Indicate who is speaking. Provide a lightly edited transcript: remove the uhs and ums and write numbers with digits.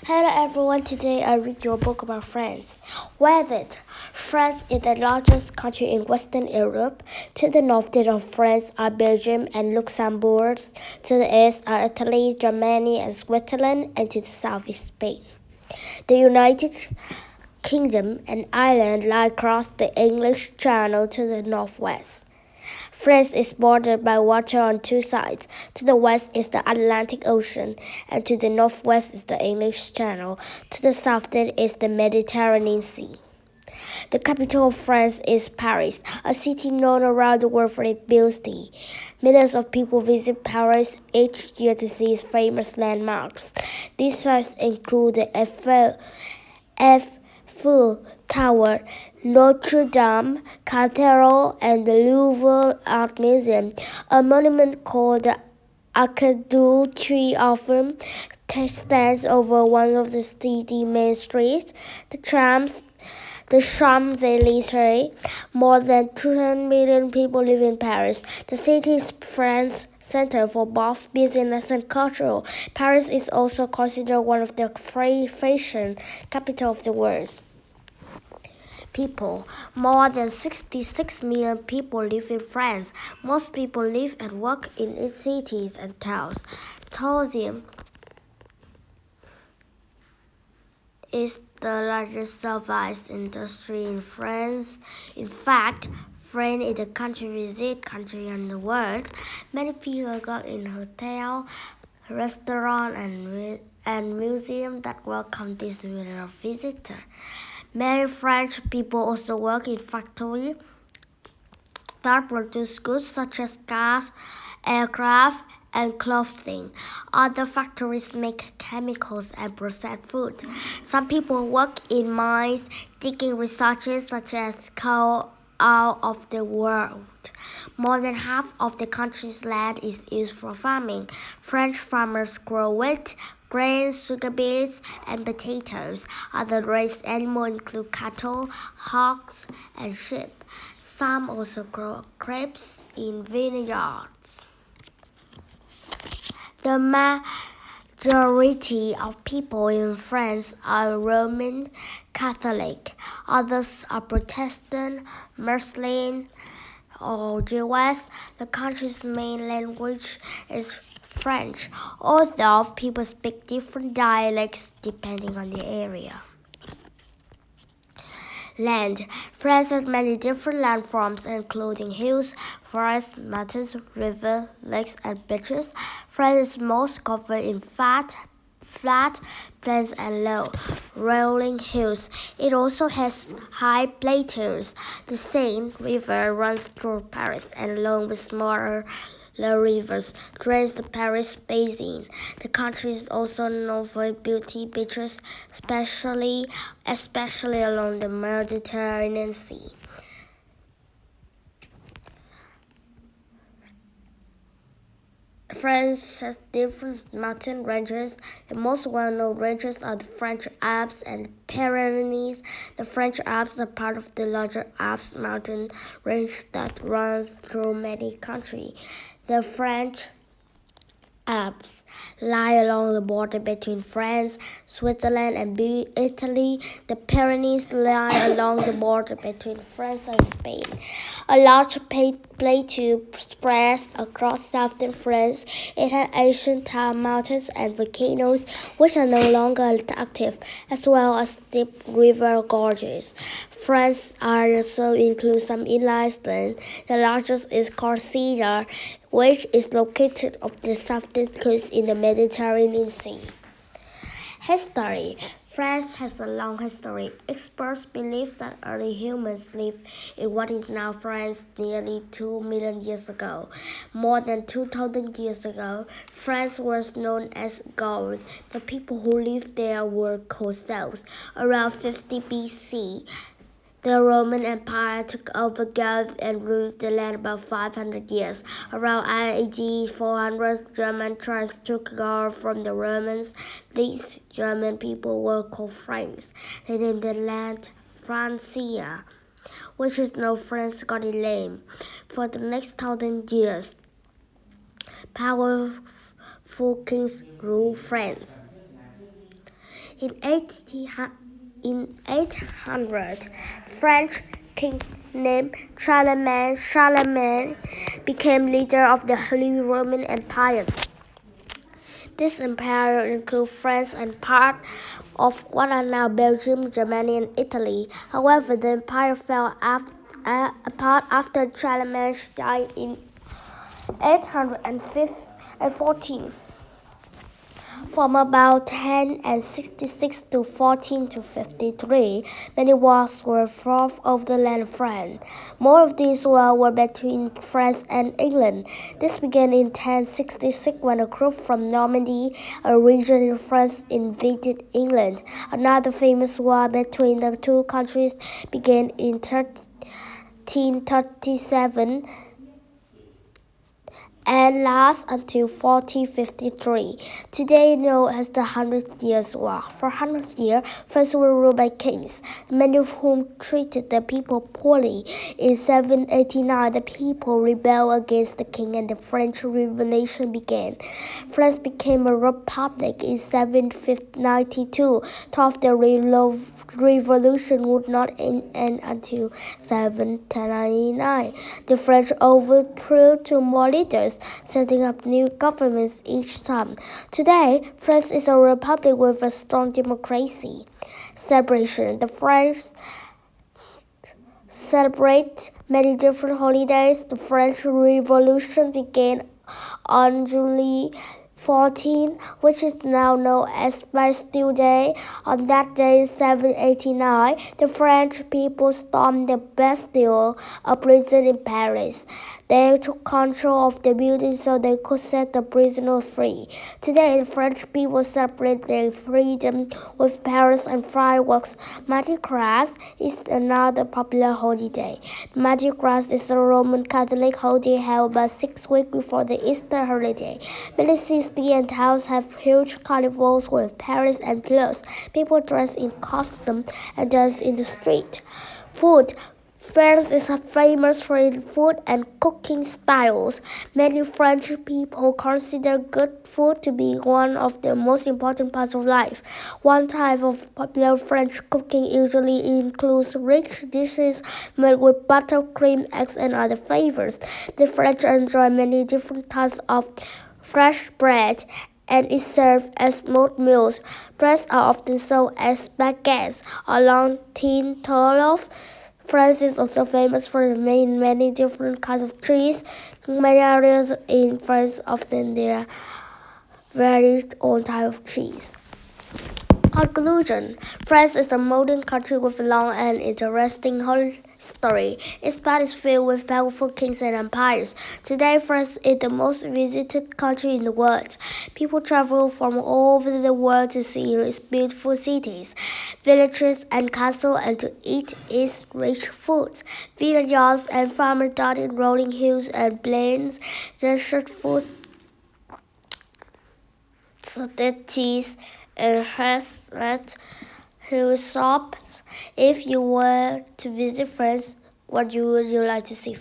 Speaker 1: Hello everyone, today I read your book about France. Where is it? France is the largest country in Western Europe. To the north of France are Belgium and Luxembourg. To the east are Italy, Germany, and Switzerland, and to the south is Spain. The United Kingdom and Ireland lie across the English Channel to the northwest. France is bordered by water on two sides. To the west is the Atlantic Ocean, and to the northwest is the English Channel. To the south is the Mediterranean Sea. The capital of France is Paris, a city known around the world for its beauty. Millions of people visit Paris each year to see its famous landmarks. These sites include the Eiffel Tower, Notre Dame Cathedral, and the Louvre Art Museum. A monument called the Arc de Triomphe stands over one of the city's main streets. The Champs-Élysées. More than 200 million people live in Paris. The city is France's center for both business and culture. Paris is also considered one of the fashion capital of the world. People. More than 66 million people live in France. Most people live and work in its cities and towns. Tourism is the largest service industry in France. In fact, France is the country in the world. Many people go in hotels, restaurants, and museums that welcome this visitor. Many French people also work in factories that produce goods such as cars, aircraft, and clothing. Other factories make chemicals and process food. Some people work in mines, digging resources such as coal out of the world. More than half of the country's land is used for farming. French farmers grow wheat, grains, sugar beets, and potatoes. Other raised animals include cattle, hogs, and sheep. Some also grow grapes in vineyards. The majority of people in France are Roman Catholic. Others are Protestant, Muslim, or Jewish. The country's main language is French, although people speak different dialects depending on the area. Land. France has many different landforms, including hills, forests, mountains, rivers, lakes, and beaches. France is most covered in flat plains and low, rolling hills. It also has high plateaus. The Seine River runs through Paris, and along with smaller rivers drains the Paris basin. The country is also known for its beauty beaches, especially along the Mediterranean Sea. France has different mountain ranges. The most well-known ranges are the French Alps and the Pyrenees. The French Alps are part of the larger Alps mountain range that runs through many countries. The French Alps lie along the border between France, Switzerland, and Italy. The Pyrenees lie along the border between France and Spain. A large plateau spreads across southern France. It has ancient mountains and volcanoes, which are no longer active, as well as deep river gorges. France also includes some inland. The largest is Corsica, which is located off the southern coast in the Mediterranean Sea. History. France has a long history. Experts believe that early humans lived in what is now France nearly 2 million years ago. More than 2,000 years ago, France was known as Gaul. The people who lived there were called Celts. Around 50 BC, the Roman Empire took over Gaul and ruled the land about 500 years. Around AD 400, German tribes took Gaul from the Romans. These German people were called Franks. They named the land Francia, which is now France's Scottish name. For the next 1,000 years, powerful kings ruled France. In 800, French king named Charlemagne became leader of the Holy Roman Empire. This empire included France and part of what are now Belgium, Germany, and Italy. However, the empire fell apart after Charlemagne died in 814. From about 1066 to 1453, many wars were fought over the land of France. More of these wars were between France and England. This began in 1066 when a group from Normandy, a region in France, invaded England. Another famous war between the two countries began in 1337 and lasts until 1453. Today known as the Hundred Years' War. For 100 years, France were ruled by kings, many of whom treated the people poorly. In 789, the people rebelled against the king and the French Revolution began. France became a republic in 792. Thought the revolution would not end until 799. The French overthrew two more leaders, setting up new governments each time. Today, France is a republic with a strong democracy. Celebration. The French celebrate many different holidays. The French Revolution began on July 14, which is now known as Bastille Day. On that day in 789, the French people stormed the Bastille, a prison in Paris. They took control of the building so they could set the prisoners free. Today, the French people celebrate their freedom with parades and fireworks. Mardi Gras is another popular holiday. Mardi Gras is a Roman Catholic holiday held about 6 weeks before the Easter holiday. Many cities and towns have huge carnivals with parades and floats. People dress in costume and dance in the street. Food. France is famous for its food and cooking styles. Many French people consider good food to be one of the most important parts of life. One type of popular French cooking usually includes rich dishes made with butter, cream, eggs, and other flavors. The French enjoy many different types of fresh bread and is served as smooth meals. Breads are often sold as baguettes or long thin loaves. France is also famous for many different kinds of cheese. Many areas in France often their very own type of cheese. Conclusion. France is a modern country with a long and interesting history. Its past is filled with powerful kings and empires. Today, France is the most visited country in the world. People travel from all over the world to see its beautiful cities, villages, and castles, and to eat its rich foods. Vineyards and farmers dotted rolling hills and plains, desert foods, salted cheese, and restaurants who shops. If you were to visit France, what would you like to see?